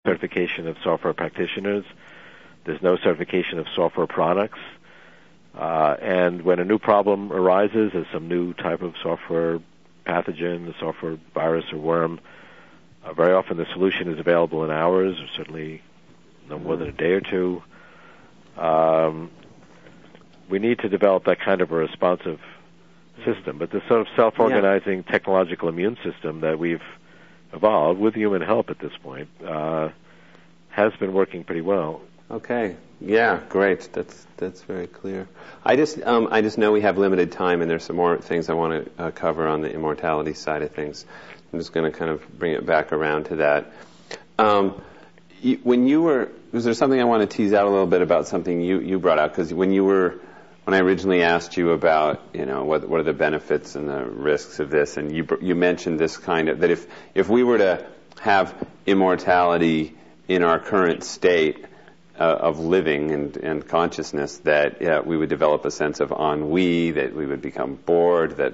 certification of software practitioners. There's no certification of software products. And when a new problem arises, as some new type of software pathogen, a software virus or worm, very often the solution is available in hours, or certainly no more than a day or two. We need to develop that kind of a responsive system. But the sort of self-organizing technological immune system that we've evolved, with human help at this point, has been working pretty well. Okay. Yeah, great. That's very clear. I just know we have limited time, and there's some more things I want to cover on the immortality side of things. I'm just going to kind of bring it back around to that. Was there something I want to tease out a little bit about something you brought out? Because when I originally asked you about, what are the benefits and the risks of this, and you mentioned this kind of, that if we were to have immortality in our current state of living and consciousness, that we would develop a sense of ennui, that we would become bored, that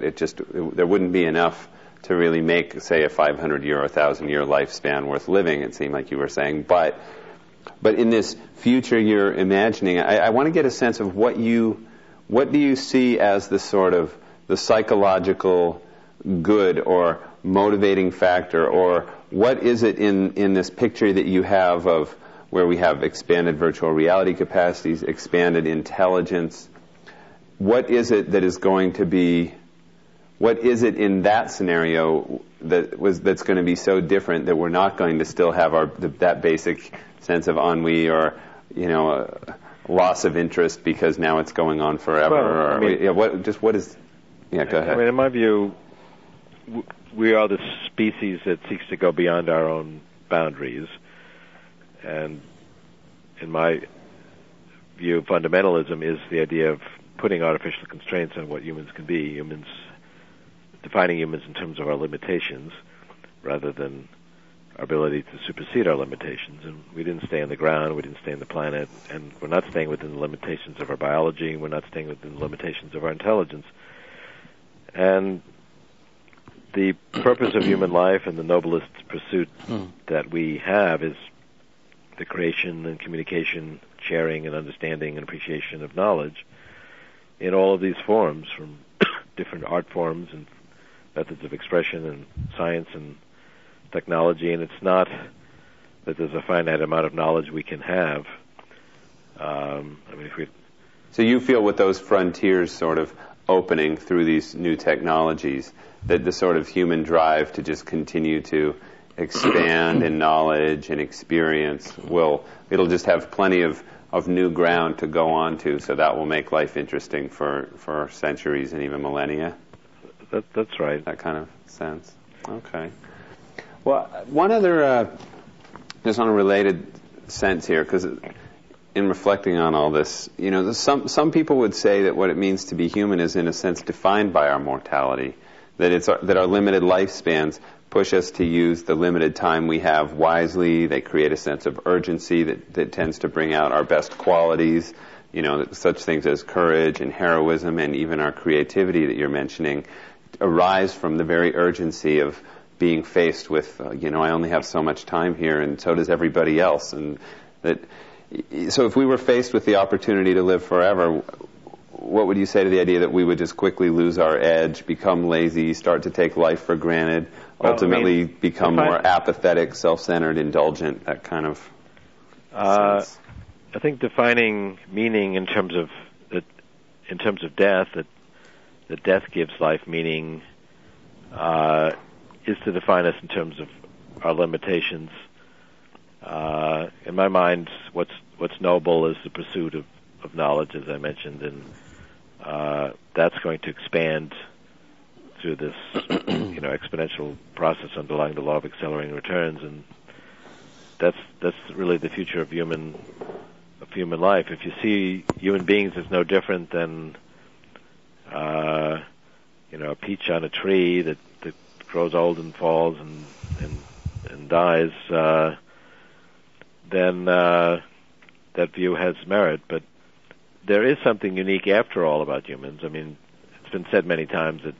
there wouldn't be enough to really make, say, a 500-year or 1,000-year lifespan worth living, it seemed like you were saying. But in this future you're imagining, I want to get a sense of what do you see as the sort of the psychological good or motivating factor, or what is it in this picture that you have of where we have expanded virtual reality capacities, expanded intelligence? What is it that is going to be, what is it in that scenario that's going to be so different that we're not going to still have that basic sense of ennui or, loss of interest because now it's going on forever? Go ahead. In my view, we are the species that seeks to go beyond our own boundaries. And in my view, fundamentalism is the idea of putting artificial constraints on what humans can be, defining humans in terms of our limitations rather than our ability to supersede our limitations. And we didn't stay on the ground, we didn't stay on the planet, and we're not staying within the limitations of our biology, we're not staying within the limitations of our intelligence. And the purpose of human life and the noblest pursuit that we have is the creation and communication, sharing and understanding and appreciation of knowledge in all of these forms, from different art forms and methods of expression and science and technology. And it's not that there's a finite amount of knowledge we can have. So you feel with those frontiers sort of opening through these new technologies, that the sort of human drive to just continue to expand in knowledge and experience it'll just have plenty of new ground to go on to, so that will make life interesting for centuries and even millennia? That's right. That kind of sense. Okay. Well, one other, just on a related sense here, because in reflecting on all this, some people would say that what it means to be human is in a sense defined by our mortality, that our limited lifespans push us to use the limited time we have wisely. They create a sense of urgency that tends to bring out our best qualities, such things as courage and heroism and even our creativity that you're mentioning arise from the very urgency of being faced with, I only have so much time here and so does everybody else. And so if we were faced with the opportunity to live forever, what would you say to the idea that we would just quickly lose our edge, become lazy, start to take life for granted, ultimately become more apathetic, self-centered, indulgent, that kind of sense? I think defining meaning in terms of death, that death gives life meaning, is to define us in terms of our limitations. In my mind, what's noble is the pursuit of knowledge, as I mentioned, and that's going to expand through this exponential process underlying the law of accelerating returns, and that's really the future of human life. If you see human beings as no different than a peach on a tree that grows old and falls and dies, then that view has merit. But there is something unique after all about humans. It's been said many times that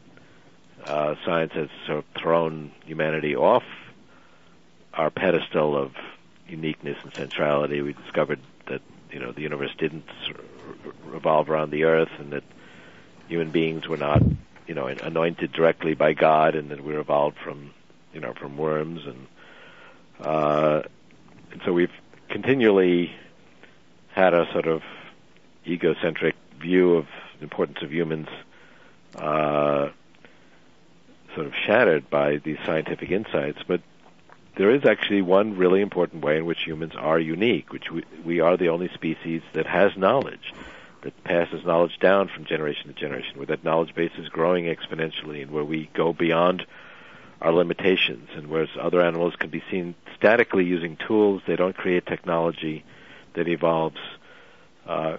science has sort of thrown humanity off our pedestal of uniqueness and centrality. We discovered that the universe didn't revolve around the Earth, and that human beings were not anointed directly by God, and that we were evolved from worms, and so we've continually had a sort of egocentric view of the importance of humans, sort of shattered by these scientific insights. But there is actually one really important way in which humans are unique, which we are the only species that has knowledge, that passes knowledge down from generation to generation, where that knowledge base is growing exponentially, and where we go beyond our limitations, and whereas other animals can be seen statically using tools, they don't create technology that evolves. Ray,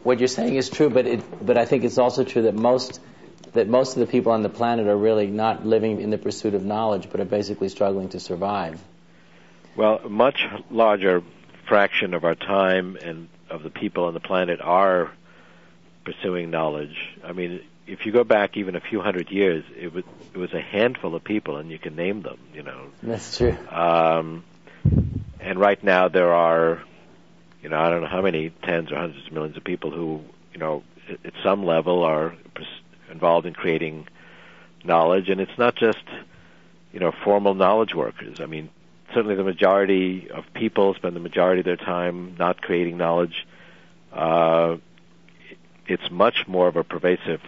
what you're saying is true, but I think it's also true that most of the people on the planet are really not living in the pursuit of knowledge, but are basically struggling to survive. Well, a much larger fraction of our time and of the people on the planet are pursuing knowledge. I mean, if you go back even a few hundred years, it was a handful of people, and you can name them. That's true. And right now there are, I don't know how many tens or hundreds of millions of people who, at some level are involved in creating knowledge, and it's not just, formal knowledge workers. I mean, certainly the majority of people spend the majority of their time not creating knowledge. It's much more of a pervasive,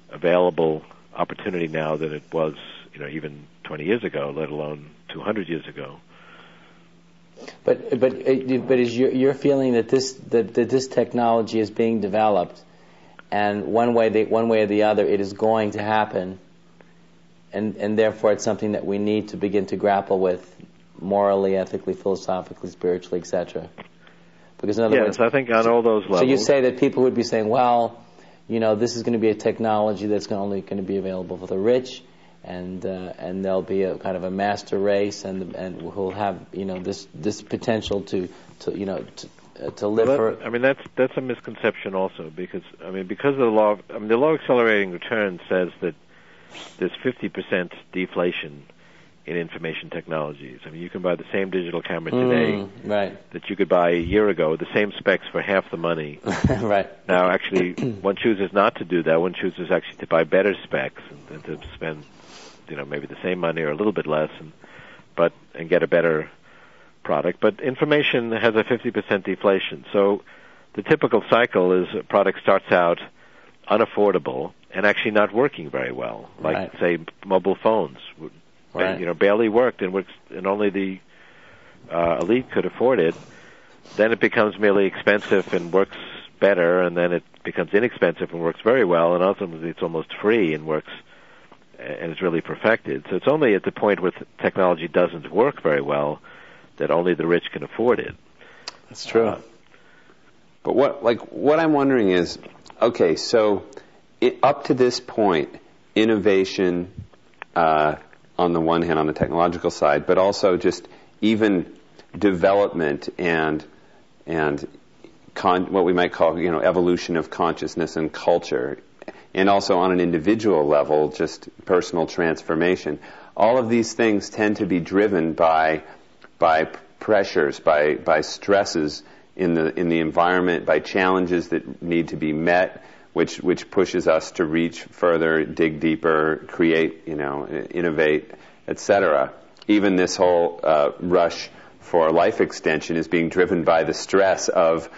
available opportunity now than it was, even 20 years ago, let alone 200 years ago. But is your feeling that this technology is being developed, and one way or the other it is going to happen, and therefore it's something that we need to begin to grapple with morally, ethically, philosophically, spiritually, etc. Because in other words, I think on all those levels. So you say that people would be saying, well, this is going to be a technology that's only going to be available for the rich, and there'll be a kind of a master race, and who'll have this potential to live for. I mean, that's a misconception also, because of the law. The law of accelerating return says that there's 50% deflation in information technologies. I mean, you can buy the same digital camera today that you could buy a year ago with the same specs for half the money. Right. Now, actually, one chooses not to do that. One chooses actually to buy better specs and to spend, maybe the same money or a little bit less, and get a better product. But information has a 50% deflation. So the typical cycle is a product starts out unaffordable and actually not working very well, like, say, mobile phones. Right. Barely worked, and only the elite could afford it. Then it becomes merely expensive and works better, and then it becomes inexpensive and works very well, and ultimately it's almost free and works, and it's really perfected. So it's only at the point where technology doesn't work very well that only the rich can afford it. That's true. But what I'm wondering is, okay, so up to this point, innovation. On the one hand, on the technological side, but also just even development and what we might call evolution of consciousness and culture, and also on an individual level, just personal transformation. All of these things tend to be driven by pressures, by stresses in the environment, by challenges that need to be met, which pushes us to reach further, dig deeper, create, innovate, etc. Even this whole rush for life extension is being driven by the stress of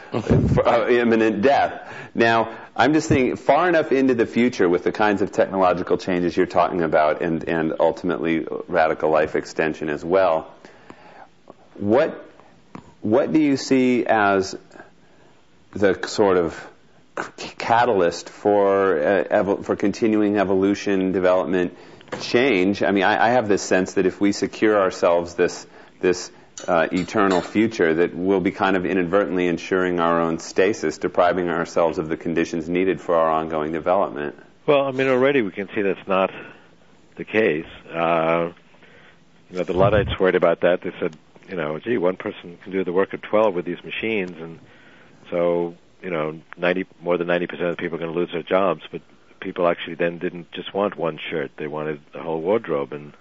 imminent death. Now, I'm just thinking far enough into the future with the kinds of technological changes you're talking about, and ultimately radical life extension as well. What do you see as the sort of catalyst for continuing evolution, development, change? I mean, I have this sense that if we secure ourselves this eternal future, that we'll be kind of inadvertently ensuring our own stasis, depriving ourselves of the conditions needed for our ongoing development. Well, already we can see that's not the case. The Luddites worried about that. They said, gee, one person can do the work of 12 with these machines, and so more than 90% of the people are going to lose their jobs. But people actually then didn't just want one shirt; they wanted a whole wardrobe, and